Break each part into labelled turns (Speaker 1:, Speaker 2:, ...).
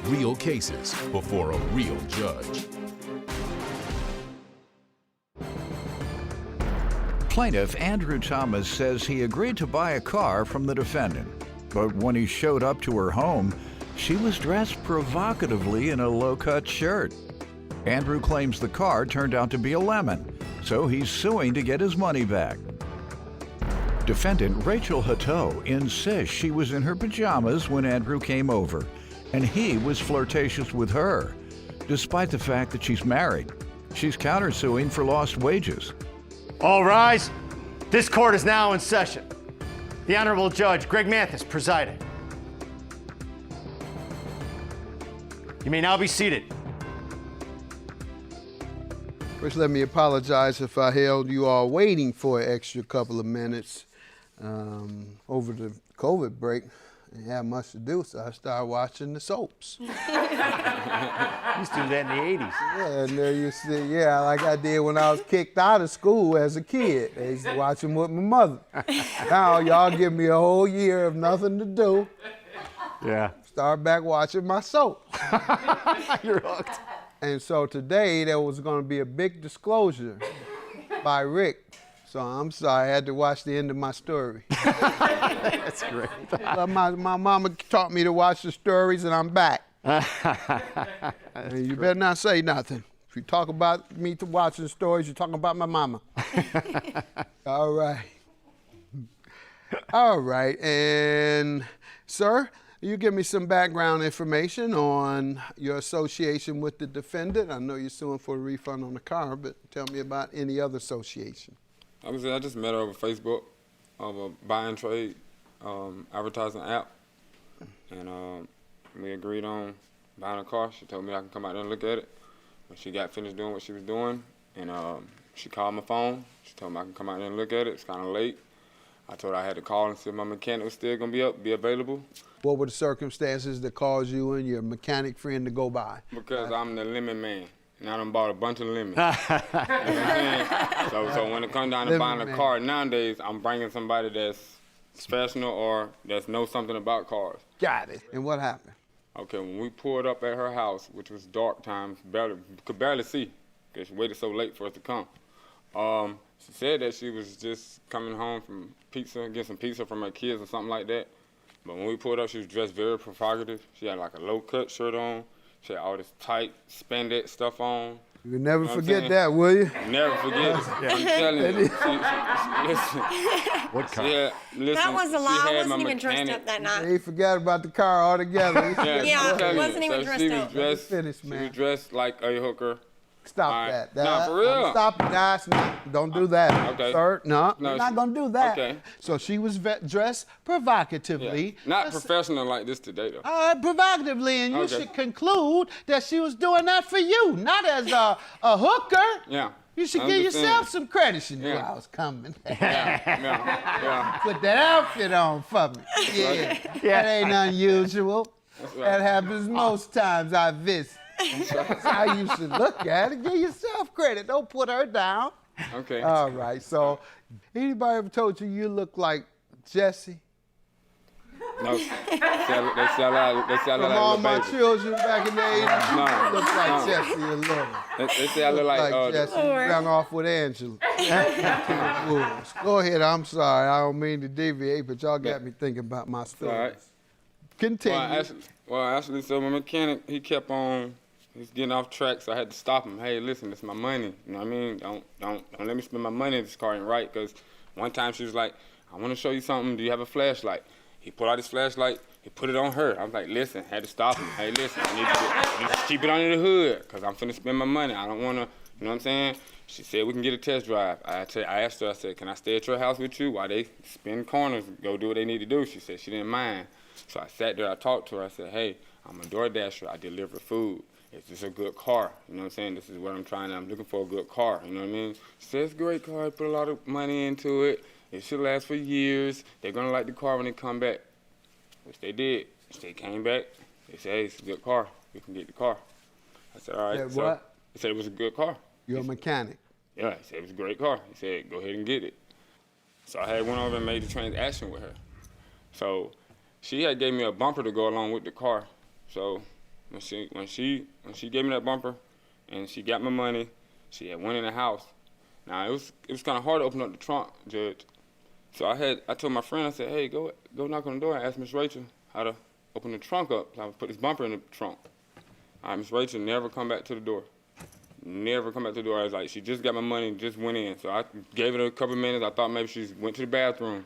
Speaker 1: real cases before a real judge.
Speaker 2: Plaintiff Andrew Thomas says he agreed to buy a car from the defendant, but when he showed up to her home, she was dressed provocatively in a low-cut shirt. Andrew claims the car turned out to be a lemon, so he's suing to get his money back. Defendant Rachel Hutto insists she was in her pajamas when Andrew came over, and he was flirtatious with her, despite the fact that she's married. She's countersuing for lost wages.
Speaker 3: All rise. This court is now in session. The Honorable Judge Greg Mathis presiding. You may now be seated.
Speaker 4: First, let me apologize if I held you all waiting for an extra couple of minutes. Over the COVID break, I didn't have much to do, so I started watching the soaps.
Speaker 3: You used to do that in the 80s.
Speaker 4: Yeah, and there you see, yeah, like I did when I was kicked out of school as a kid. I used to watch them with my mother. Now, y'all give me a whole year of nothing to do.
Speaker 3: Yeah.
Speaker 4: Start back watching my soap.
Speaker 3: You're hooked.
Speaker 4: And so today, there was going to be a big disclosure by Rick. So I'm sorry, I had to watch the end of my story.
Speaker 3: That's great.
Speaker 4: But my mama taught me to watch the stories, and I'm back. And you better not say nothing. If you talk about me to watching stories, you're talking about my mama. All right. All right, and sir, you give me some background information on your association with the defendant. I know you're suing for a refund on the car, but tell me about any other association.
Speaker 5: I just met her over Facebook, over a buy and trade advertising app, and we agreed on buying a car. She told me I can come out there and look at it. When she got finished doing what she was doing, and she called my phone. She told me I can come out there and look at it. It's kind of late. I told her I had to call and see if my mechanic was still gonna be available. What
Speaker 4: were the circumstances that caused you and your mechanic friend to go by?
Speaker 5: Because I'm the lemon man. And I done bought a bunch of lemons. You know what I'm saying? So when it comes down to buying a car nowadays, I'm bringing somebody that's professional or that knows something about cars.
Speaker 4: Got it. And what happened?
Speaker 5: Okay, when we pulled up at her house, which was dark time, could barely see, because she waited so late for us to come. She said that she was just coming home from pizza, getting some pizza from her kids or something like that. But when we pulled up, she was dressed very provocative. She had like a low-cut shirt on. She had all this tight spandex stuff on.
Speaker 4: You'll never forget that, will you?
Speaker 5: Never forget it. I'm telling you. Listen.
Speaker 3: What car?
Speaker 6: That was a lie. I wasn't even dressed up that night.
Speaker 4: He forgot about the car altogether.
Speaker 6: I wasn't even dressed up.
Speaker 5: She was dressed like a hooker.
Speaker 4: Stop that.
Speaker 5: No, for real.
Speaker 4: Stop it, guys. No, don't do that.
Speaker 5: Okay.
Speaker 4: Sir, no, you're not going to do that.
Speaker 5: Okay.
Speaker 4: So she was dressed provocatively.
Speaker 5: Yeah. Not professional like this today, though.
Speaker 4: Provocatively, and you should conclude that she was doing that for you, not as a hooker.
Speaker 5: Yeah.
Speaker 4: You should give yourself some credit. She knew I was coming.
Speaker 5: Yeah.
Speaker 4: Put that outfit on for me. Yeah. That ain't unusual. That happens most times I visit. That's how you should look at it. Give yourself credit. Don't put her down.
Speaker 5: Okay.
Speaker 4: All right. So, anybody ever told you you look like Jesse?
Speaker 5: No. They say I
Speaker 4: From
Speaker 5: look
Speaker 4: all
Speaker 5: like
Speaker 4: my
Speaker 5: baby.
Speaker 4: children back in the 80s, you look like Jesse a little.
Speaker 5: They say I look like
Speaker 4: Jesse. Ran off with Angela. Go ahead. I'm sorry. I don't mean to deviate, but y'all got me thinking about my stories.
Speaker 5: All right.
Speaker 4: Continue.
Speaker 5: Actually, so my mechanic, he kept on. He's getting off track, so I had to stop him. Hey, listen, it's my money. You know what I mean? Don't let me spend my money if this car ain't right. Because one time she was like, I want to show you something. Do you have a flashlight? He pulled out his flashlight. He put it on her. I was like, listen, had to stop him. Hey, listen, I need you to keep it under the hood because I'm finna spend my money. I don't want to, you know what I'm saying? She said we can get a test drive. I asked her, I said, can I stay at your house with you while they spin corners, go do what they need to do? She said she didn't mind. So I sat there, I talked to her. I said, hey, I'm a DoorDasher. I deliver food. Is this a good car? You know what I'm saying? This is what I'm looking for a good car. You know what I mean? She said, it's a great car. I put a lot of money into it. It should last for years. They're going to like the car when they come back. Which they did. They came back. They said, hey, it's a good car. We can get the car. I said, all right.
Speaker 4: Said what?
Speaker 5: He said it was a good car.
Speaker 4: You're a mechanic.
Speaker 5: Yeah, he said it was a great car. He said, go ahead and get it. So I went over and made the transaction with her. So she had gave me a bumper to go along with the car. So when she gave me that bumper, and she got my money, she had went in the house. Now it was kind of hard to open up the trunk, Judge. So I told my friend, I said, hey, go knock on the door and ask Miss Rachel how to open the trunk up. So I put this bumper in the trunk. All right, Miss Rachel never come back to the door. Never come back to the door. I was like, she just got my money and just went in. So I gave it a couple of minutes. I thought maybe she went to the bathroom.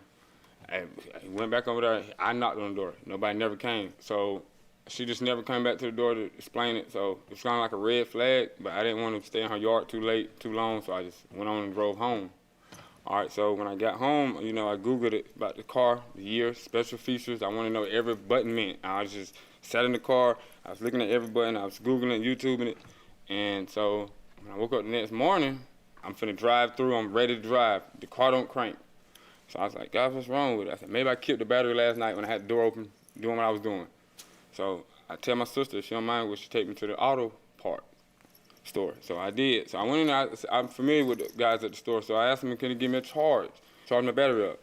Speaker 5: I went back over there. I knocked on the door. Nobody never came. So she just never came back to the door to explain it. So it was kind of like a red flag, but I didn't want to stay in her yard too long, so I just went on and drove home. All right, so when I got home, I Googled it about the car, the year, special features. I want to know what every button meant. I just sat in the car. I was looking at every button. I was Googling it, YouTubing it. And so when I woke up the next morning, I'm finna drive through. I'm ready to drive. The car don't crank. So I was like, God, what's wrong with it? I said, maybe I killed the battery last night when I had the door open, doing what I was doing. So I tell my sister, if she don't mind, would she take me to the auto part store? So I did. So I went in there. I'm familiar with the guys at the store, so I asked him, can he give me a charge my battery up?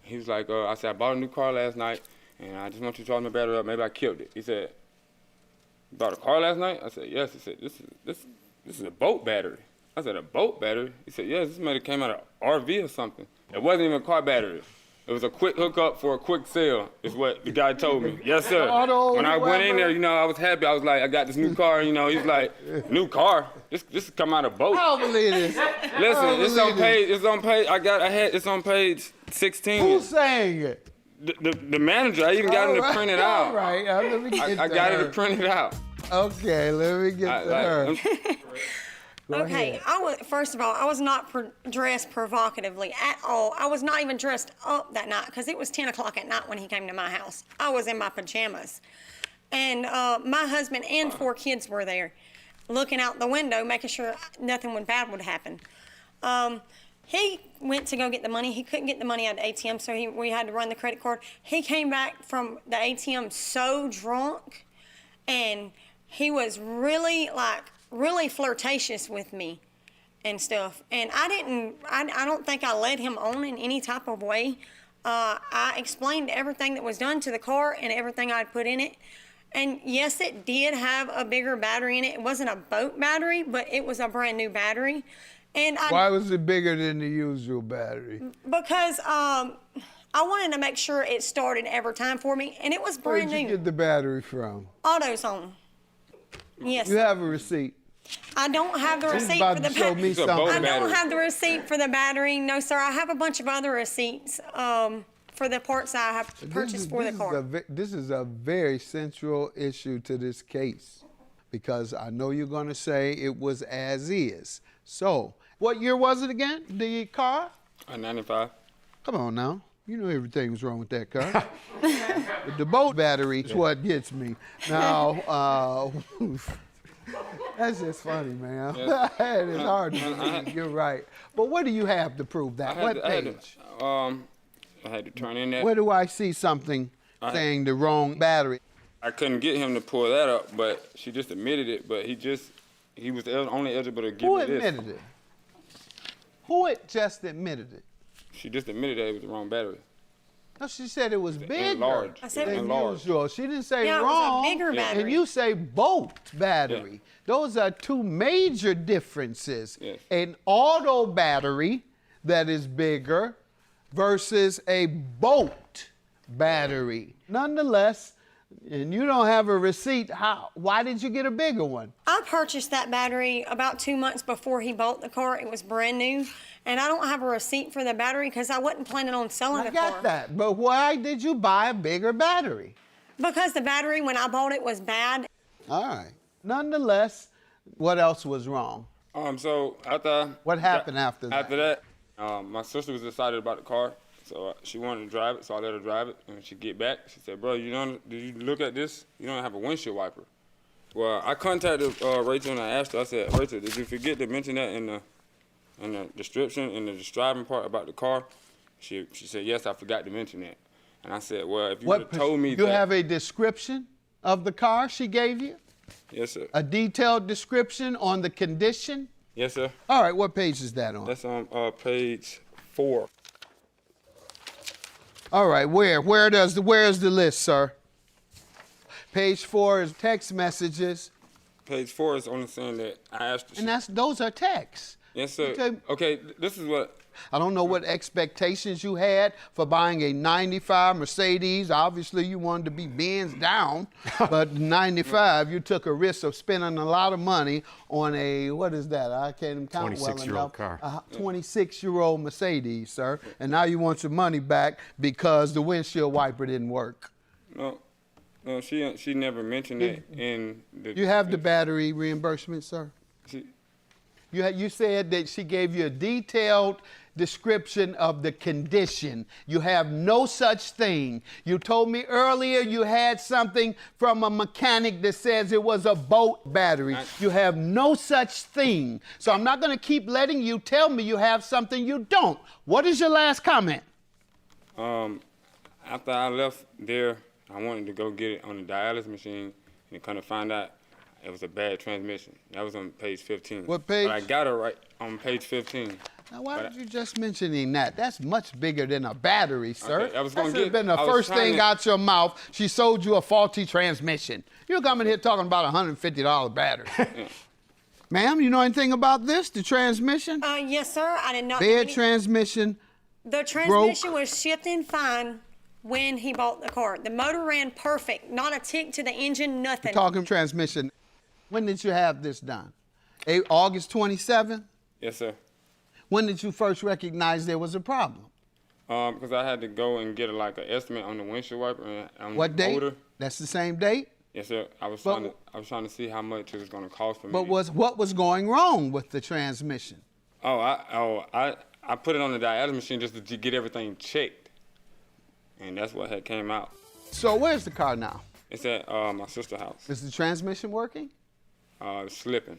Speaker 5: He was like, I said, I bought a new car last night, and I just want you to charge my battery up. Maybe I killed it. He said, you bought a car last night? I said, yes. He said, this is a boat battery. I said, a boat battery? He said, yes, this might have came out of an RV or something. It wasn't even a car battery. It was a quick hookup for a quick sale, is what the guy told me. Yes, sir. When I went in there, I was happy. I was like, I got this new car. He's like, new car? This come out of boat.
Speaker 4: I don't believe this.
Speaker 5: Listen, it's on page 16.
Speaker 4: Who's saying it?
Speaker 5: The manager. I even got him to print it out.
Speaker 4: All right, let me get
Speaker 5: I got him to print it out.
Speaker 4: Okay, let me get to her.
Speaker 6: Okay, first of all, I was not dressed provocatively at all. I was not even dressed up that night because it was 10 o'clock at night when he came to my house. I was in my pajamas. And my husband and 4 kids were there looking out the window, making sure nothing bad would happen. He went to go get the money. He couldn't get the money out of the ATM, so we had to run the credit card. He came back from the ATM so drunk, and he was really flirtatious with me and stuff. And I don't think I led him on in any type of way. I explained everything that was done to the car and everything I'd put in it. And yes, it did have a bigger battery in it. It wasn't a boat battery, but it was a brand new battery. And
Speaker 4: why was it bigger than the usual battery?
Speaker 6: Because I wanted to make sure it started every time for me, and it was brand new.
Speaker 4: Where'd you get the battery from?
Speaker 6: AutoZone. Yes.
Speaker 4: You have a receipt?
Speaker 6: I don't have the receipt for the battery. I don't have the receipt for the battery. No, sir. I have a bunch of other receipts for the parts I have purchased for the car.
Speaker 4: This is a very central issue to this case, because I know you're going to say it was as is. So, what year was it again, the car?
Speaker 5: 95.
Speaker 4: Come on now. You know everything was wrong with that car. But the boat battery is what gets me. Now, that's just funny, man. Yeah. It's hard to believe. You're right. But what do you have to prove that? What page?
Speaker 5: I had to turn in that.
Speaker 4: Where do I see something saying the wrong battery?
Speaker 5: I couldn't get him to pull that up, but she just admitted it. But he was only eligible to give me this.
Speaker 4: Who admitted it? Who just admitted it?
Speaker 5: She just admitted that it was the wrong battery.
Speaker 4: No, she said it was bigger.
Speaker 5: Large.
Speaker 6: I said
Speaker 4: than usual. She didn't say wrong.
Speaker 6: It was a bigger battery.
Speaker 4: And you say boat battery. Yeah. Those are 2 major differences.
Speaker 5: Yes.
Speaker 4: An auto battery that is bigger versus a boat battery. Nonetheless, and you don't have a receipt, why did you get a bigger one?
Speaker 6: I purchased that battery about 2 months before he bought the car. It was brand new. And I don't have a receipt for the battery because I wasn't planning on selling the car.
Speaker 4: I got that. But why did you buy a bigger battery?
Speaker 6: Because the battery, when I bought it, was bad.
Speaker 4: All right. Nonetheless, what else was wrong?
Speaker 5: So
Speaker 4: what happened after that?
Speaker 5: After that, my sister was excited about the car, so she wanted to drive it, so I let her drive it. And when she get back, she said, "Bro, did you look at this? You don't have a windshield wiper." Well, I contacted Rachel and I asked her. I said, "Rachel, did you forget to mention that in the description, in the describing part about the car?" She said, "Yes, I forgot to mention that." And I said, "Well, if you would have told me that."
Speaker 4: You have a description of the car she gave you?
Speaker 5: Yes, sir.
Speaker 4: A detailed description on the condition?
Speaker 5: Yes, sir.
Speaker 4: All right, what page is that on?
Speaker 5: That's on page 4.
Speaker 4: All right, where is the list, sir? Page 4 is text messages.
Speaker 5: Page 4 is only saying that I asked her.
Speaker 4: And those are texts.
Speaker 5: Yes, sir.
Speaker 4: Okay.
Speaker 5: Okay, this is what.
Speaker 4: I don't know what expectations you had for buying a 95 Mercedes. Obviously, you wanted to be Benz down, but 95, you took a risk of spending a lot of money on a, what is that? I can't even count well enough.
Speaker 3: 26-year-old car.
Speaker 4: A 26-year-old Mercedes, sir. And now you want your money back because the windshield wiper didn't work.
Speaker 5: No, she never mentioned that in the.
Speaker 4: You have the battery reimbursement, sir?
Speaker 5: She,
Speaker 4: You said that she gave you a detailed description of the condition. You have no such thing. You told me earlier you had something from a mechanic that says it was a boat battery. You have no such thing. So I'm not going to keep letting you tell me you have something you don't. What is your last comment?
Speaker 5: After I left there, I wanted to go get it on the dialysis machine and kind of find out it was a bad transmission. That was on page 15.
Speaker 4: What page?
Speaker 5: But I got it right on page 15.
Speaker 4: Now, why did you just mentioning that? That's much bigger than a battery, sir.
Speaker 5: Okay, I was
Speaker 4: that
Speaker 5: gonna
Speaker 4: should have been the
Speaker 5: I was
Speaker 4: first
Speaker 5: trying
Speaker 4: thing
Speaker 5: to-
Speaker 4: out your mouth. She sold you a faulty transmission. You're coming here talking about a $150 battery. Ma'am, you know anything about this, the transmission?
Speaker 6: Yes, sir. I did not.
Speaker 4: Bed transmission.
Speaker 6: The transmission was shifting fine when he bought the car. The motor ran perfect, not a tick to the engine, nothing.
Speaker 4: Talking transmission. When did you have this done? August 27th?
Speaker 5: Yes, sir.
Speaker 4: When did you first recognize there was a problem?
Speaker 5: Because I had to go and get an estimate on the windshield wiper and on
Speaker 4: What
Speaker 5: the
Speaker 4: date?
Speaker 5: motor.
Speaker 4: That's the same date?
Speaker 5: Yes, sir. I was
Speaker 4: But-
Speaker 5: trying to see how much it was going to cost for me.
Speaker 4: But what was going wrong with the transmission?
Speaker 5: I put it on the dialysis machine just to get everything checked, and that's what had came out.
Speaker 4: So where's the car now?
Speaker 5: It's at my sister's house.
Speaker 4: Is the transmission working?
Speaker 5: Slipping.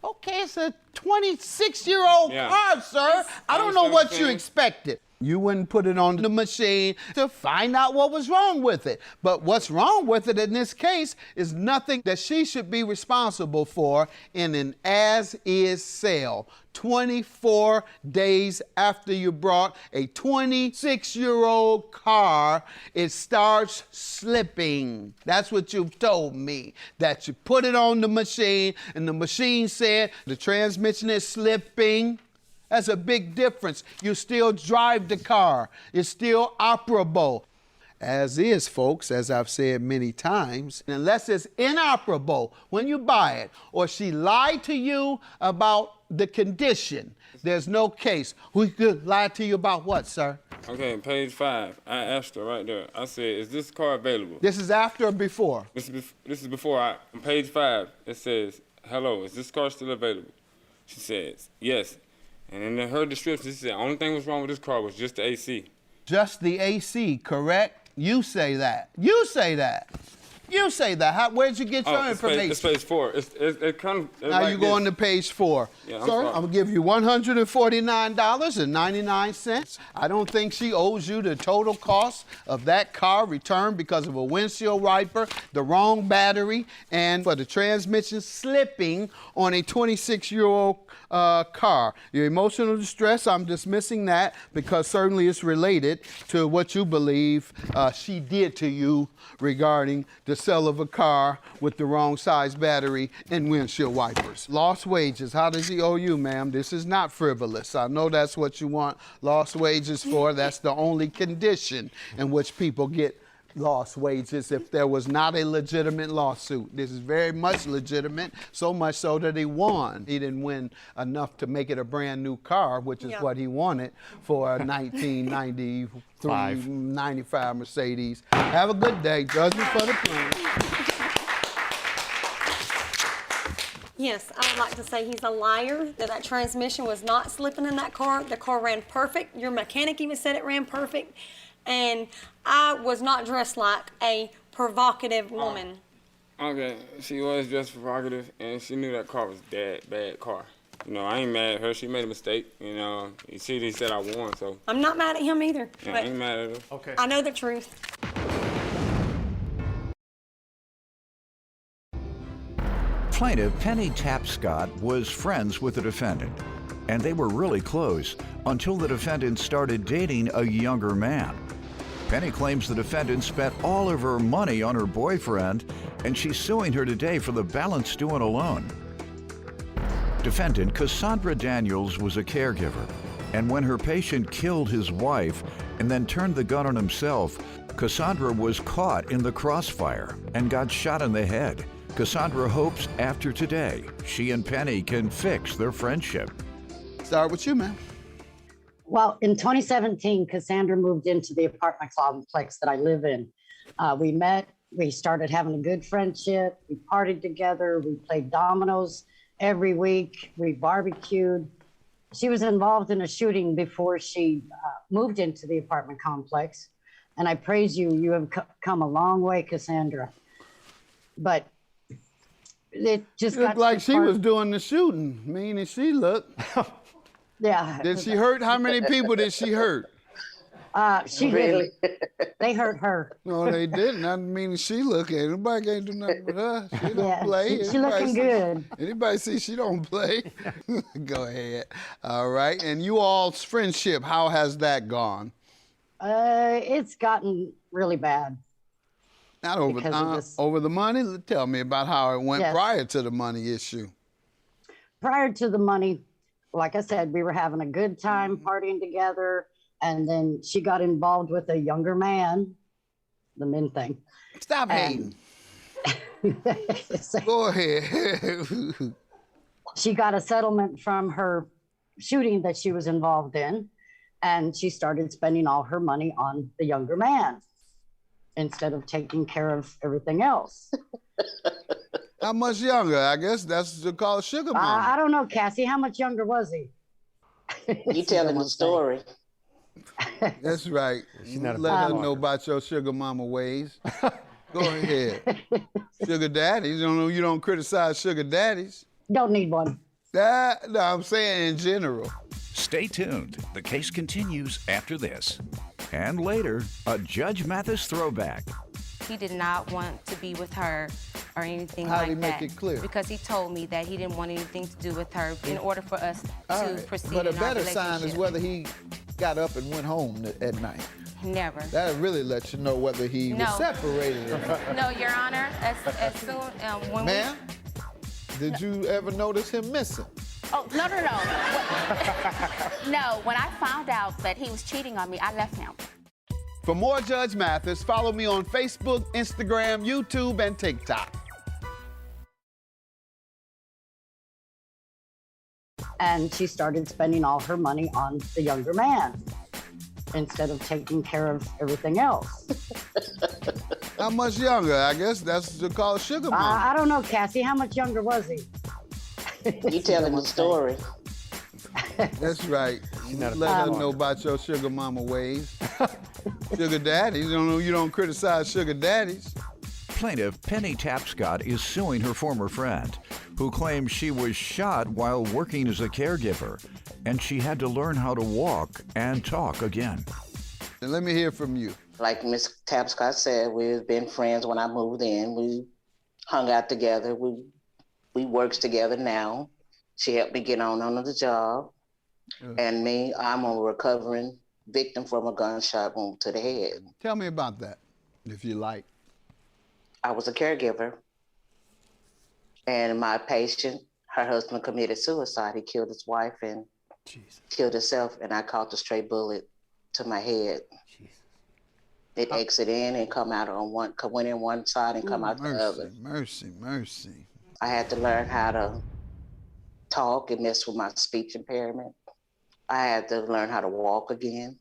Speaker 4: Okay, it's a 26-year-old
Speaker 5: Yeah.
Speaker 4: car, sir. I don't know
Speaker 5: understand what
Speaker 4: what
Speaker 5: you're
Speaker 4: you
Speaker 5: saying.
Speaker 4: expected. You wouldn't put it on the machine to find out what was wrong with it. But what's wrong with it in this case is nothing that she should be responsible for in an as-is sale. 24 days after you brought a 26-year-old car, it starts slipping. That's what you've told me, that you put it on the machine and the machine said the transmission is slipping. That's a big difference. You still drive the car. It's still operable. As is, folks, as I've said many times, unless it's inoperable when you buy it, or she lied to you about the condition, there's no case. Who could lie to you about what, sir?
Speaker 5: Okay, page 5. I asked her right there. I said, "Is this car available?"
Speaker 4: This is after or before?
Speaker 5: This is before. On page 5, it says, "Hello, is this car still available?" She says, "Yes." And in her description, she said, "The only thing was wrong with this car was just the AC."
Speaker 4: Just the AC, correct? You say that. You say that. You say that. Where'd you get your information?
Speaker 5: It's page 4. It comes.
Speaker 4: Now you go on to page 4.
Speaker 5: Yeah, I'm
Speaker 4: Sir,
Speaker 5: sorry.
Speaker 4: I'm going to give you $149.99. I don't think she owes you the total cost of that car returned because of a windshield wiper, the wrong battery, and for the transmission slipping on a 26-year-old car. Your emotional distress, I'm dismissing that because certainly it's related to what you believe she did to you regarding the sale of a car with the wrong size battery and windshield wipers. Lost wages, how does he owe you, ma'am? This is not frivolous. I know that's what you want lost wages for. That's the only condition in which people get lost wages if there was not a legitimate lawsuit. This is very much legitimate, so much so that he won. He didn't win enough to make it a brand new car, which is what he wanted for a 1995 Mercedes. Have a good day. Judgment for the plaintiff.
Speaker 6: Yes, I would like to say he's a liar, that transmission was not slipping in that car. The car ran perfect. Your mechanic even said it ran perfect. And I was not dressed like a provocative woman.
Speaker 5: Okay, she was just provocative, and she knew that car was bad car. You know, I ain't mad at her. She made a mistake. You know, he said I won, so.
Speaker 6: I'm not mad at him either.
Speaker 5: Yeah, I
Speaker 6: But
Speaker 5: ain't mad at her.
Speaker 3: Okay.
Speaker 6: I know the truth.
Speaker 2: Plaintiff Penny Tapscott was friends with the defendant, and they were really close until the defendant started dating a younger man. Penny claims the defendant spent all of her money on her boyfriend, and she's suing her today for the balance due on a loan. Defendant Cassandra Daniels was a caregiver, and when her patient killed his wife and then turned the gun on himself, Cassandra was caught in the crossfire and got shot in the head. Cassandra hopes after today, she and Penny can fix their friendship.
Speaker 4: Start with you, man.
Speaker 7: Well, in 2017, Cassandra moved into the apartment complex that I live in. We met, we started having a good friendship, we partied together, we played dominoes every week, we barbecued. She was involved in a shooting before she moved into the apartment complex. And I praise you, you have come a long way, Cassandra. But it just
Speaker 4: Looked like she was doing the shooting, mean as she looked.
Speaker 7: Yeah.
Speaker 4: Did she hurt? How many people did she hurt?
Speaker 7: She really? They hurt her.
Speaker 4: No, they didn't. I mean, she looking. Nobody can't do nothing with her. She don't play.
Speaker 7: She looking good.
Speaker 4: Anybody see she don't play? Go ahead. All right. And you all's friendship, how has that gone?
Speaker 7: It's gotten really bad.
Speaker 4: Not over the money? Tell me about how it went prior to the money issue.
Speaker 7: Prior to the money, like I said, we were having a good time partying together. And then she got involved with a younger man, the men thing.
Speaker 4: Stop hating. Go ahead.
Speaker 7: She got a settlement from her shooting that she was involved in, and she started spending all her money on the younger man instead of taking care of everything else.
Speaker 4: How much younger? I guess that's called sugar mama.
Speaker 7: I don't know, Cassie. How much younger was he?
Speaker 8: You telling the story.
Speaker 4: That's right. Let her know about your sugar mama ways. Go ahead. Sugar daddies. You don't criticize sugar daddies.
Speaker 7: Don't need one.
Speaker 4: No, I'm saying in general.
Speaker 2: Stay tuned. The case continues after this. And later, a Judge Mathis throwback.
Speaker 9: He did not want to be with her or anything
Speaker 4: How'd
Speaker 9: like
Speaker 4: he
Speaker 9: that.
Speaker 4: make it clear?
Speaker 9: Because he told me that he didn't want anything to do with her in order for us to proceed
Speaker 10: But a
Speaker 9: in our
Speaker 10: better
Speaker 9: relationship.
Speaker 10: sign is whether he got up and went home at night.
Speaker 9: Never.
Speaker 10: That really lets you know whether he was separated or not.
Speaker 9: No, Your Honor, as soon when
Speaker 10: Ma'am, did you ever notice him missing?
Speaker 11: Oh, no. No, when I found out that he was cheating on me, I left him.
Speaker 4: For more Judge Mathis, follow me on Facebook, Instagram, YouTube, and TikTok.
Speaker 7: And she started spending all her money on the younger man instead of taking care of everything else.
Speaker 4: How much younger? I guess that's called sugar mama.
Speaker 7: I don't know, Cassie. How much younger was he?
Speaker 8: You telling the story.
Speaker 4: That's right. Let her know about your sugar mama ways. Sugar daddies. You don't criticize sugar daddies.
Speaker 2: Plaintiff Penny Tapscott is suing her former friend, who claims she was shot while working as a caregiver, and she had to learn how to walk and talk again.
Speaker 4: And let me hear from you.
Speaker 8: Like Miss Tapscott said, we've been friends when I moved in. We hung out together. We works together now. She helped me get on the job. And me, I'm a recovering victim from a gunshot wound to the head.
Speaker 4: Tell me about that, if you like.
Speaker 8: I was a caregiver. And my patient, her husband committed suicide. He killed his wife and killed himself, and I caught the stray bullet to my head. It exit in and come out on one, went in one side and come out the other.
Speaker 4: Mercy.
Speaker 8: I had to learn how to talk. It messed with my speech impairment. I had to learn how to walk again.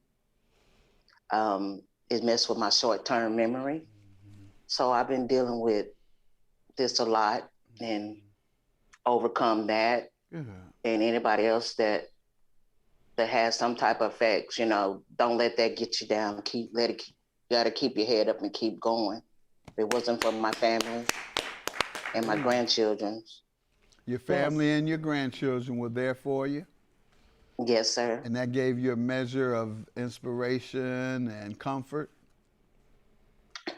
Speaker 8: It messed with my short-term memory. So I've been dealing with this a lot and overcome that. And anybody else that has some type of effects, don't let that get you down. You gotta keep your head up and keep going. If it wasn't for my family and my grandchildren.
Speaker 4: Your family and your grandchildren were there for you?
Speaker 8: Yes, sir.
Speaker 4: And that gave you a measure of inspiration and comfort?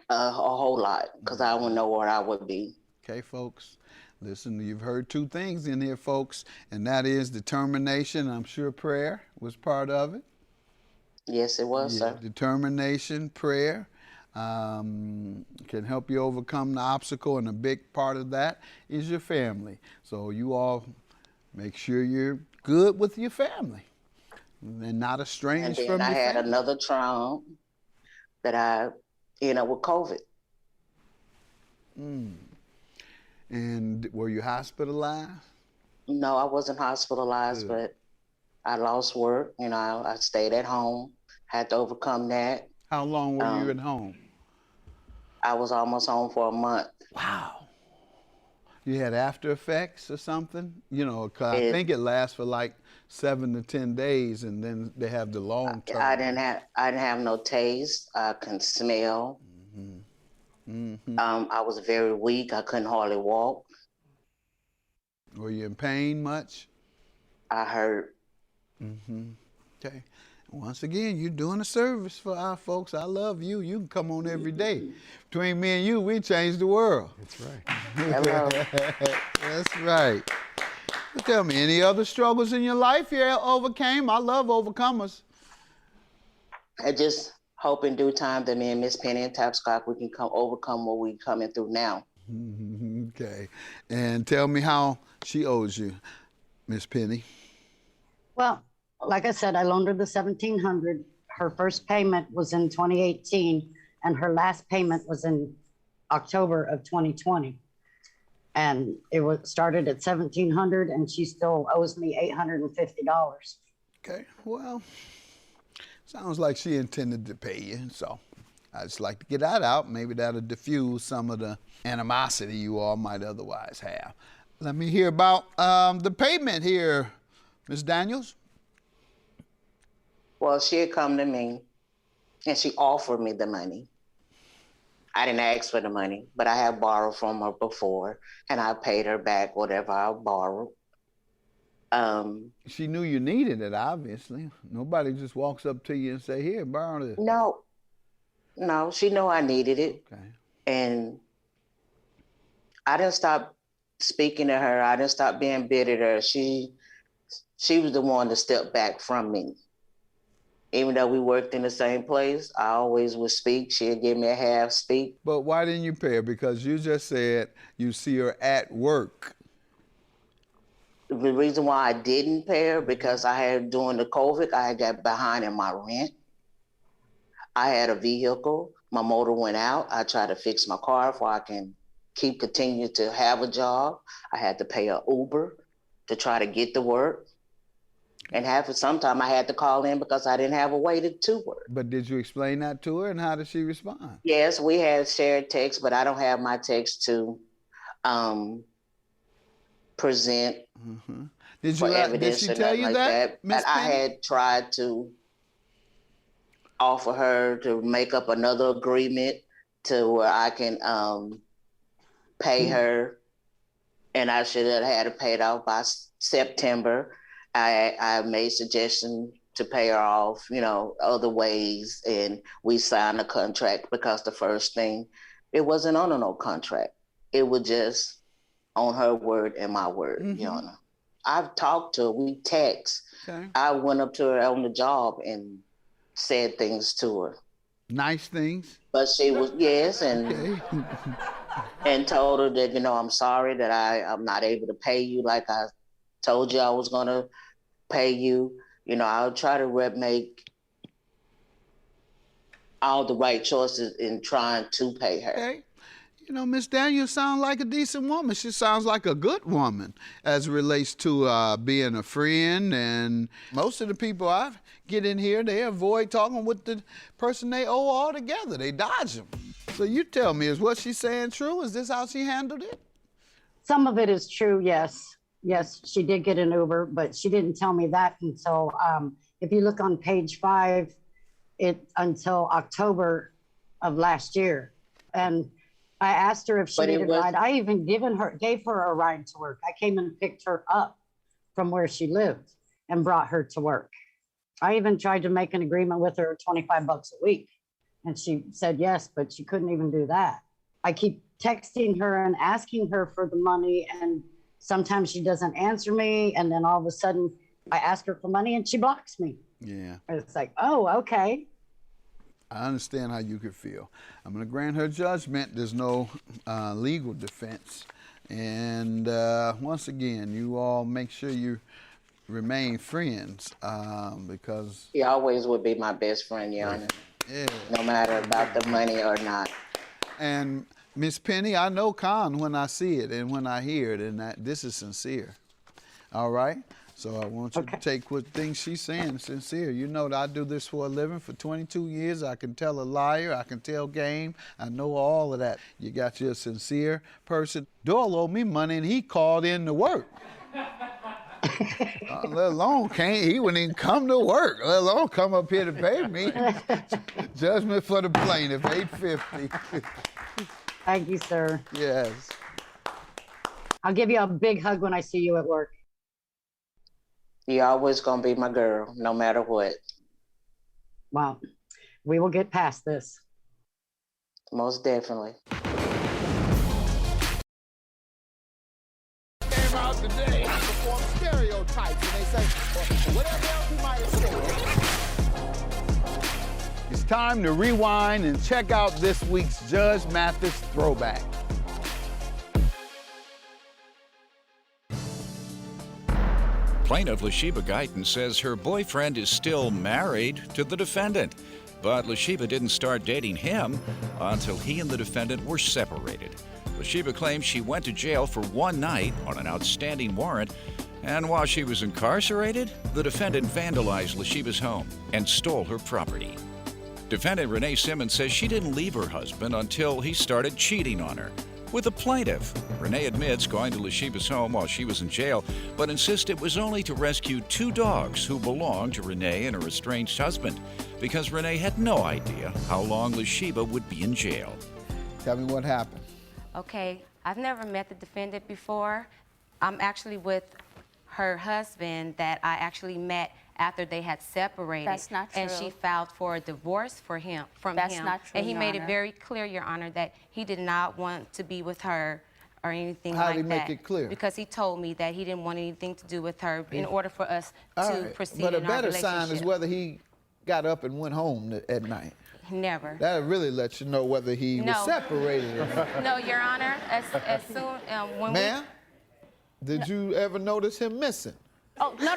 Speaker 8: A whole lot, because I wouldn't know where I would be.
Speaker 4: Okay, folks. Listen, you've heard two things in here, folks, and that is determination. I'm sure prayer was part of it.
Speaker 8: Yes, it was, sir.
Speaker 4: Determination, prayer can help you overcome the obstacle, and a big part of that is your family. So you all make sure you're good with your family and not estranged
Speaker 8: And
Speaker 4: from
Speaker 8: then
Speaker 4: your
Speaker 8: I had
Speaker 4: family.
Speaker 8: another trauma that I, with COVID.
Speaker 4: And were you hospitalized?
Speaker 8: No, I wasn't hospitalized, but I lost work. I stayed at home, had to overcome that.
Speaker 4: How long were you at home?
Speaker 8: I was almost home for a month.
Speaker 4: Wow. You had after effects or something? 'Cause I think it lasts for like 7 to 10 days, and then they have the long term.
Speaker 8: I didn't have no taste. I couldn't smell. I was very weak. I couldn't hardly walk.
Speaker 4: Were you in pain much?
Speaker 8: I hurt.
Speaker 4: Okay. Once again, you're doing a service for our folks. I love you. You can come on every day. Between me and you, we change the world.
Speaker 3: That's right.
Speaker 8: Hello.
Speaker 4: That's right. Well, tell me, any other struggles in your life you overcame? I love overcomers.
Speaker 8: I just hope in due time that me and Miss Penny and Tapscott, we can overcome what we're coming through now.
Speaker 4: Okay. And tell me how she owes you, Miss Penny.
Speaker 7: Well, like I said, I loaned her the $1,700. Her first payment was in 2018, and her last payment was in October of 2020. And it started at $1,700, and she still owes me $850.
Speaker 4: Okay, well, sounds like she intended to pay you, so I just like to get that out. Maybe that'll diffuse some of the animosity you all might otherwise have. Let me hear about the payment here, Ms. Daniels.
Speaker 8: Well, she had come to me and she offered me the money. I didn't ask for the money, but I had borrowed from her before, and I paid her back whatever I borrowed.
Speaker 4: She knew you needed it, obviously. Nobody just walks up to you and say, here, borrow this.
Speaker 8: No, she knew I needed it.
Speaker 4: Okay.
Speaker 8: And I didn't stop speaking to her. I didn't stop being bitter to her. She was the one to step back from me. Even though we worked in the same place, I always would speak. She'd give me a half speak.
Speaker 4: But why didn't you pay her? Because you just said you see her at work.
Speaker 8: The reason why I didn't pay her, because during the COVID, I had got behind in my rent. I had a vehicle. My motor went out. I tried to fix my car before I can continue to have a job. I had to pay an Uber to try to get to work. And sometime I had to call in because I didn't have a way to work.
Speaker 4: But did you explain that to her, and how did she respond?
Speaker 8: Yes, we had shared text, but I don't have my text to present for evidence.
Speaker 4: Did she tell you that?
Speaker 8: But I had tried to offer her to make up another agreement to where I can pay her, and I should have had it paid off by September. I made suggestions to pay her off, other ways, and we signed a contract because the first thing, it wasn't on no contract. It was just on her word and my word, I've talked to her, we text.
Speaker 4: Okay.
Speaker 8: I went up to her on the job and said things to her.
Speaker 4: Nice things?
Speaker 8: But she was, yes, and
Speaker 4: okay.
Speaker 8: And told her that, I'm sorry that I'm not able to pay you like I told you I was going to pay you. I'll try to make all the right choices in trying to pay her.
Speaker 4: Okay. Miss Daniels sounds like a decent woman. She sounds like a good woman as it relates to being a friend. And most of the people I get in here, they avoid talking with the person they owe altogether. They dodge them. So you tell me, is what she's saying true? Is this how she handled it?
Speaker 7: Some of it is true, yes. Yes, she did get an Uber, but she didn't tell me that until, if you look on page 5, until October of last year. And I asked her if she needed a ride. I even gave her a ride to work. I came and picked her up from where she lived and brought her to work. I even tried to make an agreement with her, $25 a week. And she said yes, but she couldn't even do that. I keep texting her and asking her for the money, and sometimes she doesn't answer me. And then all of a sudden I ask her for money and she blocks me.
Speaker 4: Yeah.
Speaker 7: It's like, oh, okay.
Speaker 4: I understand how you could feel. I'm going to grant her judgment. There's no legal defense. And once again, you all make sure you remain friends because...
Speaker 8: He always would be my best friend, Your Honor.
Speaker 4: Yeah.
Speaker 8: No matter about the money or not.
Speaker 4: And Miss Penny, I know Con when I see it and when I hear it, and that this is sincere. All right? So I want you to take what things she's saying sincere. You know that I do this for a living for 22 years. I can tell a liar. I can tell game. I know all of that. You got your sincere person. Doyle owed me money, and he called in to work. Let alone he wouldn't even come to work, let alone come up here to pay me. Judgment for the plaintiff, $850.
Speaker 7: Thank you, sir.
Speaker 4: Yes.
Speaker 7: I'll give you a big hug when I see you at work.
Speaker 8: You're always gonna be my girl, no matter what.
Speaker 7: Well, we will get past this.
Speaker 8: Most definitely.
Speaker 10: Came out today, I perform stereotypes, and they say, well, whatever else you might have said.
Speaker 4: It's time to rewind and check out this week's Judge Mathis throwback.
Speaker 2: Plaintiff Lashiba Guyton says her boyfriend is still married to the defendant, but Lashiba didn't start dating him until he and the defendant were separated. Lashiba claims she went to jail for one night on an outstanding warrant, and while she was incarcerated, the defendant vandalized Lashiba's home and stole her property. Defendant Renee Simmons says she didn't leave her husband until he started cheating on her. With the plaintiff, Renee admits going to Lashiba's home while she was in jail, but insists it was only to rescue 2 dogs who belonged to Renee and her estranged husband, because Renee had no idea how long Lashiba would be in jail.
Speaker 4: Tell me what happened.
Speaker 9: Okay, I've never met the defendant before. I'm actually with her husband that I actually met after they had separated.
Speaker 11: That's not true.
Speaker 9: And she filed for a divorce from him.
Speaker 11: That's not true,
Speaker 9: And he
Speaker 11: Your
Speaker 9: made it
Speaker 11: Honor.
Speaker 9: very clear, Your Honor, that he did not want to be with her or anything
Speaker 4: How
Speaker 9: like
Speaker 4: did he
Speaker 9: that.
Speaker 4: make it clear?
Speaker 9: Because he told me that he didn't want anything to do with her in order for us to proceed
Speaker 4: But a
Speaker 9: in our
Speaker 4: better
Speaker 9: relationship.
Speaker 4: sign is whether he got up and went home at night.
Speaker 9: Never.
Speaker 4: That really lets you know whether he was separated or not.
Speaker 9: No, Your Honor, as soon when
Speaker 4: Ma'am, did you ever notice him missing?
Speaker 11: Oh, no.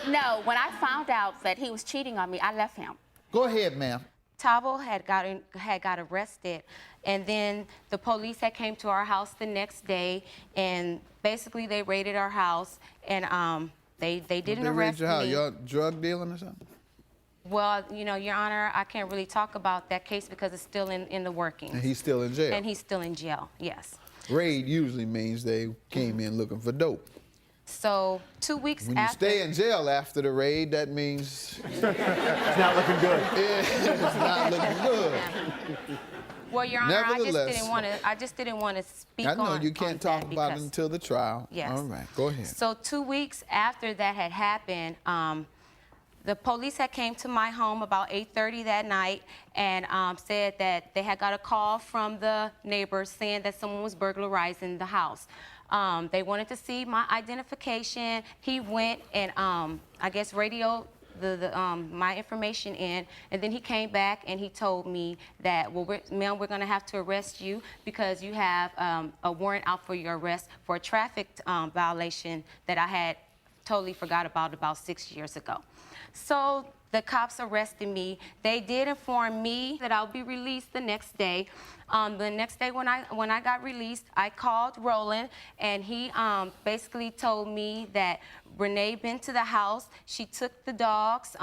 Speaker 11: No, when I found out that he was cheating on me, I left him.
Speaker 4: Go ahead, ma'am.
Speaker 9: Tavo had got arrested, and then the police had came to our house the next day, and basically they raided our house, and they didn't arrest
Speaker 4: your house?
Speaker 9: me.
Speaker 4: Y'all drug dealing or something?
Speaker 9: Well, you know, Your Honor, I can't really talk about that case because it's still in the workings.
Speaker 4: And he's still in jail?
Speaker 9: And he's still in jail, yes.
Speaker 4: Raid usually means they came in looking for dope.
Speaker 9: So 2 weeks
Speaker 4: When you
Speaker 9: after...
Speaker 4: stay in jail after the raid, that means...
Speaker 3: It's not looking good.
Speaker 4: It's not looking good.
Speaker 9: Well, Your Honor,
Speaker 4: Nevertheless,
Speaker 9: I just didn't want to speak on
Speaker 4: I know you can't talk about it until the trial.
Speaker 9: Yes.
Speaker 4: All right, go ahead.
Speaker 9: So 2 weeks after that had happened, the police had came to my home about 8:30 that night and said that they had got a call from the neighbors saying that someone was burglarizing the house. They wanted to see my identification. He went and I guess radioed my information in, and then he came back and he told me that, well, ma'am, we're going to have to arrest you because you have a warrant out for your arrest for a traffic violation that I had totally forgot about 6 years ago. So the cops arrested me. They did inform me that I'll be released the next day. The next day when I got released, I called Roland, and he basically told me that Renee been to the house. She took the dogs.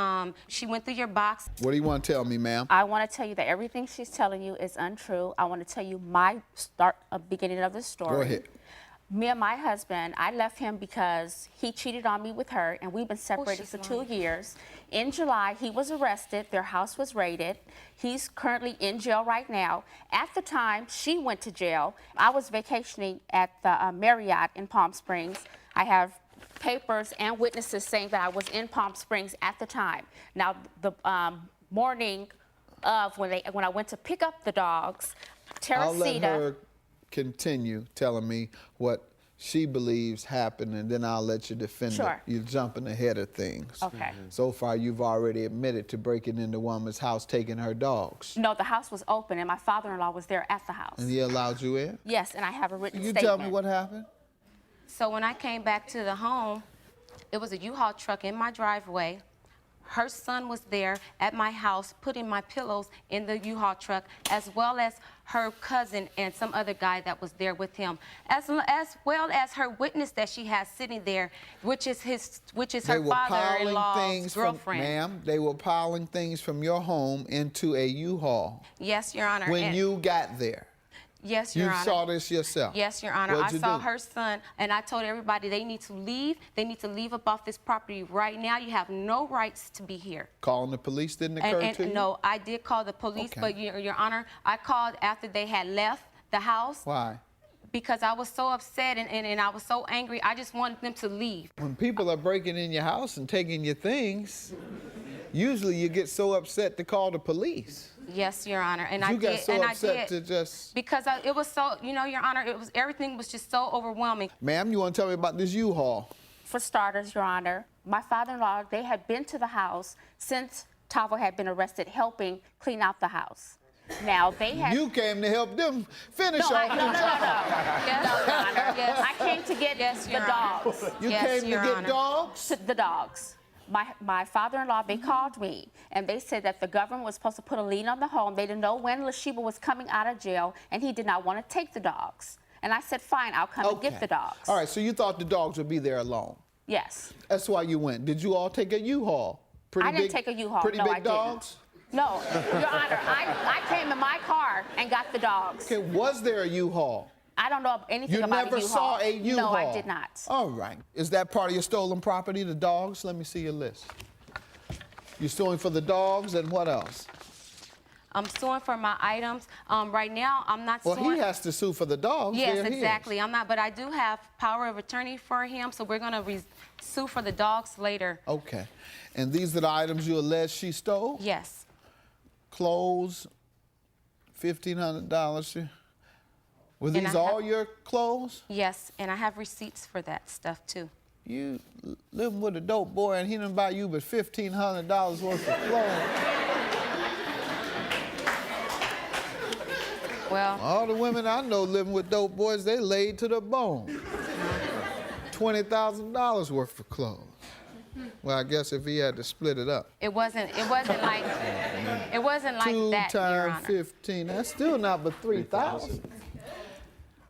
Speaker 9: She went through your box.
Speaker 4: What do you want to tell me, ma'am?
Speaker 11: I want to tell you that everything she's telling you is untrue. I want to tell you my beginning of the story.
Speaker 4: Go ahead.
Speaker 11: Me and my husband, I left him because he cheated on me with her, and we've been separated for 2 years. In July, he was arrested. Their house was raided. He's currently in jail right now. At the time she went to jail, I was vacationing at the Marriott in Palm Springs. I have papers and witnesses saying that I was in Palm Springs at the time. Now, the morning of when I went to pick up the dogs,
Speaker 4: I'll let
Speaker 11: Teresita...
Speaker 4: her continue telling me what she believes happened, and then I'll let you defend it.
Speaker 11: Sure.
Speaker 4: You're jumping ahead of things.
Speaker 11: Okay.
Speaker 4: So far, you've already admitted to breaking into woman's house, taking her dogs.
Speaker 11: No, the house was open, and my father-in-law was there at the house.
Speaker 4: And he allowed you in?
Speaker 11: Yes, and I have a written
Speaker 4: You
Speaker 11: statement.
Speaker 4: tell me what happened?
Speaker 9: So when I came back to the home, it was a U-Haul truck in my driveway. Her son was there at my house putting my pillows in the U-Haul truck, as well as her cousin and some other guy that was there with him, as well as her witness that she has sitting there, which is her father-in-law's girlfriend.
Speaker 4: Ma'am, they were piling things from your home into a U-Haul.
Speaker 9: Yes, Your Honor.
Speaker 4: When you got there.
Speaker 9: Yes, Your Honor.
Speaker 4: You saw this yourself?
Speaker 9: Yes, Your Honor.
Speaker 4: What'd you
Speaker 9: I saw
Speaker 4: do?
Speaker 9: her son, and I told everybody they need to leave. They need to leave up off this property right now. You have no rights to be here.
Speaker 4: Calling the police didn't occur to you?
Speaker 9: No, I did call the police,
Speaker 4: Okay.
Speaker 9: but Your Honor, I called after they had left the house.
Speaker 4: Why?
Speaker 9: Because I was so upset and I was so angry. I just wanted them to leave.
Speaker 4: When people are breaking in your house and taking your things, usually you get so upset to call the police.
Speaker 9: Yes, Your Honor, and
Speaker 4: You
Speaker 9: I
Speaker 4: got
Speaker 9: did,
Speaker 4: so
Speaker 9: and I
Speaker 4: upset
Speaker 9: did.
Speaker 4: to just...
Speaker 9: Because it was so, Your Honor, everything was just so overwhelming.
Speaker 4: Ma'am, you want to tell me about this U-Haul?
Speaker 11: For starters, Your Honor, my father-in-law, they had been to the house since Tavo had been arrested, helping clean out the house. Now, they had...
Speaker 4: You came to help them finish off
Speaker 11: No, no.
Speaker 9: Yes,
Speaker 11: No, Your Honor.
Speaker 9: Yes.
Speaker 11: I came to get
Speaker 9: Your
Speaker 11: the
Speaker 9: Honor.
Speaker 11: dogs.
Speaker 4: You
Speaker 9: Yes,
Speaker 4: came to
Speaker 9: Your
Speaker 4: get
Speaker 9: Honor.
Speaker 4: dogs?
Speaker 11: The dogs. My father-in-law, they called me, and they said that the government was supposed to put a lien on the home. They didn't know when Lashiba was coming out of jail, and he did not want to take the dogs. And I said, fine, I'll come and get the dogs.
Speaker 4: All right, so you thought the dogs would be there alone.
Speaker 11: Yes.
Speaker 4: That's why you went. Did you all take a U-Haul?
Speaker 11: I didn't take a U-Haul.
Speaker 4: Pretty
Speaker 11: No,
Speaker 4: big
Speaker 11: I didn't.
Speaker 4: dogs?
Speaker 11: No, Your Honor, I came in my car and got the dogs.
Speaker 4: Okay, was there a U-Haul?
Speaker 11: I don't know anything
Speaker 4: You
Speaker 11: about
Speaker 4: never
Speaker 11: a U-Haul.
Speaker 4: saw a U-Haul?
Speaker 11: No, I did not.
Speaker 4: All right. Is that part of your stolen property, the dogs? Let me see your list. You're suing for the dogs, and what else?
Speaker 9: I'm suing for my items. Right now, I'm not suing.
Speaker 4: Well, he has to sue for the dogs.
Speaker 9: Yes,
Speaker 4: They're his.
Speaker 9: exactly. I'm not, but I do have power of attorney for him, so we're going to sue for the dogs later.
Speaker 4: Okay. And these are the items you allege she stole?
Speaker 9: Yes.
Speaker 4: Clothes, $1,500. Were
Speaker 9: And
Speaker 4: these
Speaker 9: I
Speaker 4: all
Speaker 9: have-
Speaker 4: your clothes?
Speaker 9: Yes, and I have receipts for that stuff too.
Speaker 4: You living with a dope boy and he didn't buy you but $1,500 worth of clothes.
Speaker 9: Well,
Speaker 4: All the women I know living with dope boys, they laid to the bone. $20,000 worth of clothes. Well, I guess if he had to split it up.
Speaker 9: it wasn't like that, Your
Speaker 4: 2 times
Speaker 9: Honor.
Speaker 4: 15, that's still not but 3,000.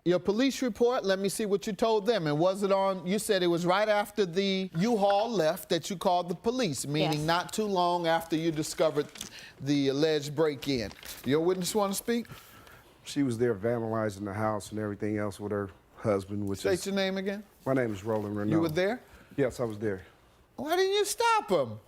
Speaker 4: Your police report, let me see what you told them. And was it on, you said it was right after the U-Haul left that you called the police, meaning
Speaker 11: Yes.
Speaker 4: not too long after you discovered the alleged break-in. Your witness want to speak?
Speaker 12: She was there vandalizing the house and everything else with her husband, which
Speaker 4: State
Speaker 12: is...
Speaker 4: your name again.
Speaker 12: My name is Roland Renault.
Speaker 4: You were there?
Speaker 12: Yes, I was there.
Speaker 4: Why didn't you stop him?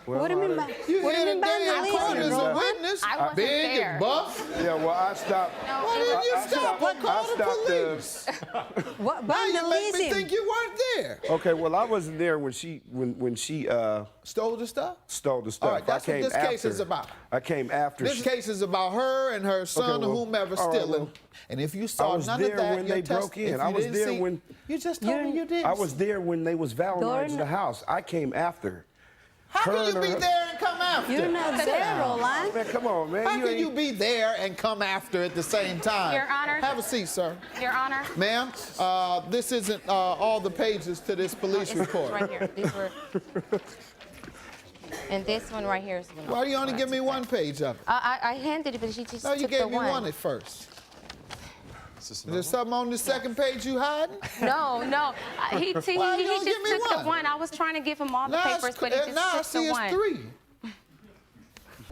Speaker 12: Well,
Speaker 13: What do you mean by?
Speaker 4: You
Speaker 13: What do you
Speaker 4: here
Speaker 13: mean by
Speaker 4: today in
Speaker 13: vandalism,
Speaker 4: court as a
Speaker 13: Roland?
Speaker 4: witness,
Speaker 11: I wasn't
Speaker 4: big
Speaker 11: there.
Speaker 4: and buff.
Speaker 12: Yeah, well, I stopped...
Speaker 4: Why didn't you stop her? Call the police.
Speaker 13: What
Speaker 4: Now you make me
Speaker 13: vandalism?
Speaker 4: think you weren't there.
Speaker 12: Okay, well, I wasn't there when she
Speaker 4: Stole the stuff?
Speaker 12: stole the stuff.
Speaker 4: All right, that's
Speaker 12: I
Speaker 4: what
Speaker 12: came
Speaker 4: this case
Speaker 12: after.
Speaker 4: is about.
Speaker 12: I came after.
Speaker 4: This case is about her and her son
Speaker 12: well,
Speaker 4: or whomever
Speaker 12: all right,
Speaker 4: stealing.
Speaker 12: well,
Speaker 4: and if you saw
Speaker 12: I was
Speaker 4: none
Speaker 12: there
Speaker 4: of that,
Speaker 12: when
Speaker 4: your
Speaker 12: they
Speaker 4: test-
Speaker 12: broke in.
Speaker 4: if you
Speaker 12: I was
Speaker 4: didn't
Speaker 12: there
Speaker 4: see-
Speaker 12: when...
Speaker 4: You just told me you didn't.
Speaker 12: I was there when they was vandalizing the
Speaker 13: Dorn-
Speaker 12: house. I came after.
Speaker 4: How
Speaker 12: Her
Speaker 4: can you
Speaker 12: and
Speaker 4: be
Speaker 12: her-
Speaker 4: there and come after?
Speaker 13: You're not there, Roland.
Speaker 12: Man, come on, man.
Speaker 4: How can
Speaker 12: ain't-
Speaker 4: you be there and come after at the same time?
Speaker 9: Your Honor.
Speaker 4: Have a seat, sir.
Speaker 9: Your Honor.
Speaker 4: Ma'am, this isn't all the pages to this police
Speaker 9: It's
Speaker 4: report.
Speaker 9: right here. These were. And this one right here is.
Speaker 4: Why do you only give me one page of it?
Speaker 9: I handed it, but she just
Speaker 4: No, you
Speaker 9: took
Speaker 4: gave
Speaker 9: the
Speaker 4: me one at first. Is there something on the second page you hiding?
Speaker 9: No. He
Speaker 4: Why
Speaker 9: just
Speaker 4: you don't give me
Speaker 9: took the
Speaker 4: one?
Speaker 9: one. I was trying to give him all the papers, but he just
Speaker 4: now I
Speaker 9: took
Speaker 4: see
Speaker 9: the
Speaker 4: it's
Speaker 9: one.
Speaker 4: 3.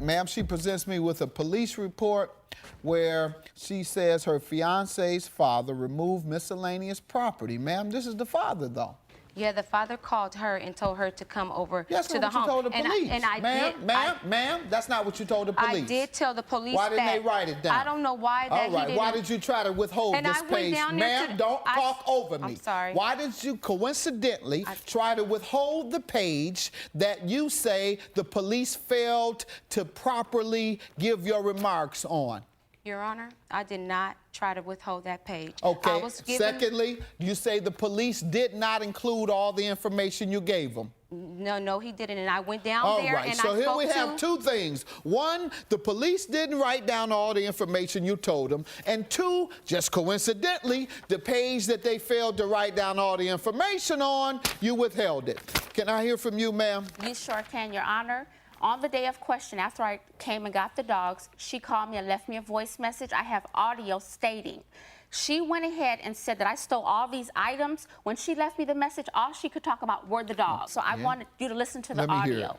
Speaker 4: Ma'am, she presents me with a police report where she says her fiance's father removed miscellaneous property. Ma'am, this is the father, though.
Speaker 9: Yeah, the father called her and told her to come over
Speaker 4: That's
Speaker 9: to
Speaker 4: not
Speaker 9: the
Speaker 4: what
Speaker 9: home.
Speaker 4: you told the police.
Speaker 9: And I
Speaker 4: ma'am,
Speaker 9: did.
Speaker 4: Ma'am, that's not what you told the police.
Speaker 9: I did tell the police
Speaker 4: Why didn't
Speaker 9: that.
Speaker 4: they write it down?
Speaker 9: I don't know why that
Speaker 4: All right,
Speaker 9: he didn't.
Speaker 4: why did you try to withhold
Speaker 9: And
Speaker 4: this
Speaker 9: I went
Speaker 4: page?
Speaker 9: down there
Speaker 4: Ma'am,
Speaker 9: to-
Speaker 4: don't
Speaker 9: I-
Speaker 4: talk over me.
Speaker 9: I'm sorry.
Speaker 4: Why did you coincidentally try to withhold the page that you say the police failed to properly give your remarks on?
Speaker 9: Your Honor, I did not try to withhold that page.
Speaker 10: Okay.
Speaker 9: I was given,
Speaker 10: Secondly, you say the police did not include all the information you gave them.
Speaker 9: No, he didn't, and I went down
Speaker 10: All
Speaker 9: there
Speaker 10: right,
Speaker 9: and
Speaker 10: so
Speaker 9: I
Speaker 10: here
Speaker 9: spoke
Speaker 10: we have
Speaker 9: to...
Speaker 10: two things. One, the police didn't write down all the information you told them. And two, just coincidentally, the page that they failed to write down all the information on, you withheld it. Can I hear from you, ma'am?
Speaker 11: You sure can, Your Honor. On the day of question, after I came and got the dogs, she called me and left me a voice message. I have audio stating. She went ahead and said that I stole all these items. When she left me the message, all she could talk about were the dogs. So I wanted you to listen to the
Speaker 10: Let me
Speaker 11: audio.
Speaker 10: hear it.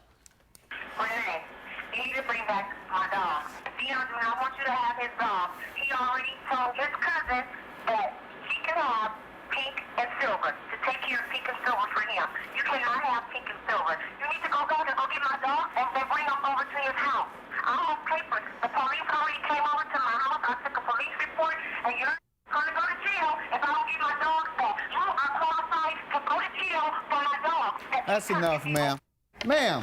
Speaker 14: Renee, you need to bring back my dog. Dion do not want you to have his dog. He already told his cousin that he can have Pink and Silver, to take care of Pink and Silver for him. You cannot have Pink and Silver. You need to go back and go get my dog and then bring him over to his house. I have papers. The police already came over to my house. I took a police report, and you're going to go to jail if I don't get my dogs back. You are qualified to go to jail for my dog.
Speaker 10: That's enough, ma'am. Ma'am,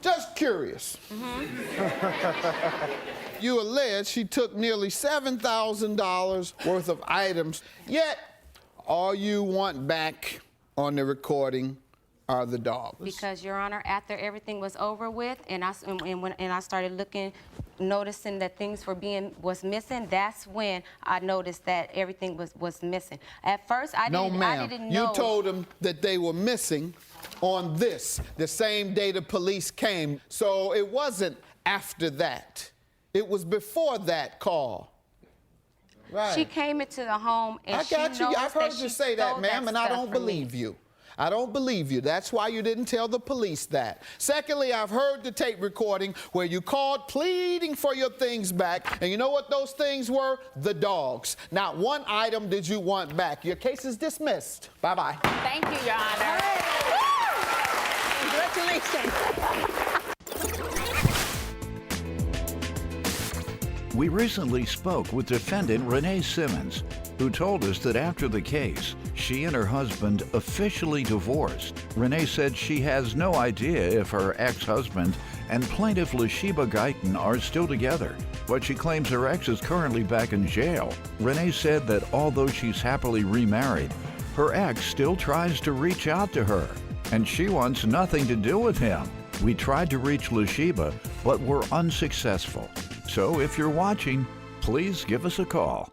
Speaker 10: just curious. You allege she took nearly $7,000 worth of items, yet all you want back on the recording are the dogs.
Speaker 9: Because, Your Honor, after everything was over with, and I started looking, noticing that things was missing, that's when I noticed that everything was missing. At first, I didn't know.
Speaker 10: You told them that they were missing on the same day the police came. So it wasn't after that. It was before that call. Right.
Speaker 9: She came into the home and
Speaker 10: I got you. I've heard you say that,
Speaker 9: stole
Speaker 10: ma'am, and I
Speaker 9: stuff
Speaker 10: don't
Speaker 9: from me.
Speaker 10: believe you. I don't believe you. That's why you didn't tell the police that. Secondly, I've heard the tape recording where you called pleading for your things back. And you know what those things were? The dogs. Not one item did you want back. Your case is dismissed. Bye-bye.
Speaker 11: Thank you, Your Honor.
Speaker 13: Congratulations.
Speaker 2: We recently spoke with defendant Renee Simmons, who told us that after the case, she and her husband officially divorced. Renee said she has no idea if her ex-husband and plaintiff Lashiba Guyton are still together, but she claims her ex is currently back in jail. Renee said that although she's happily remarried, her ex still tries to reach out to her, and she wants nothing to do with him. We tried to reach Lashiba, but were unsuccessful. So if you're watching, please give us a call.